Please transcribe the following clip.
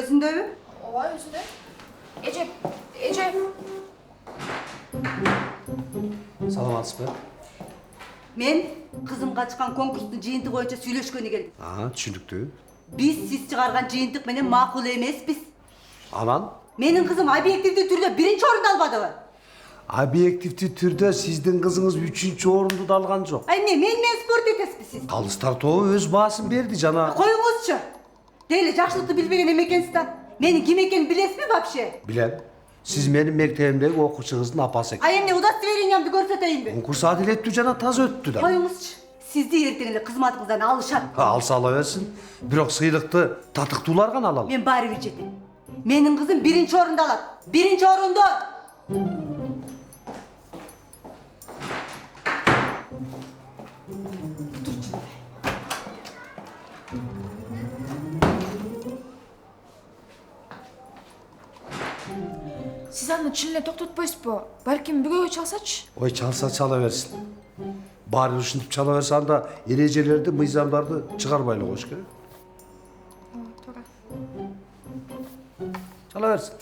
Özündebü? Ova özünde. Ece. Саламатсыз ба? Men kızım kaçkan konkursun jıyıntık boyunca süйлöşkөнү geldim. Түшүнүктүү. Biz siz çıkargan jıyıntık menen makul emeспиz. Анан Menin kızım объективдүү түрдө биринчи орунду албадыбы? объективдүү түрдө сиздин кызыңыз 3-чү орунду да алган жок. Ay men спорт этесизби siz? Калыстар тобу өз баасын берди жана. Koyuңузчу. Дейли жакшылыкты билбеген эме экенсиз да. Менин ким экенин билесизби вообще? Билем. Сиз менин мектебимдеги окуучу кыздын апасы экенсиз. Ay эмне удостоверениямды көрсөтөйүнбү? Конкурс адилеттүү жана таза өттү да. Koyuңuzчу. Sizdi эртең эле кызматыңыздан алышат. Алса ала берсин. Бирок сыйлыкты татыктуулар гана алалы. Men баары бир жетем. Менин кызым биринчи орунду алат. Биринчи орунду. Siz аны чын эле токтотпойсузбу? Балким бирөө чалсачы? Ой, чалса чала берсин. Баары ушинтип чала берсе анда эрежелерди, мыйзамдарды чыгарбай эле коюш керек. Туура. Чала берсин.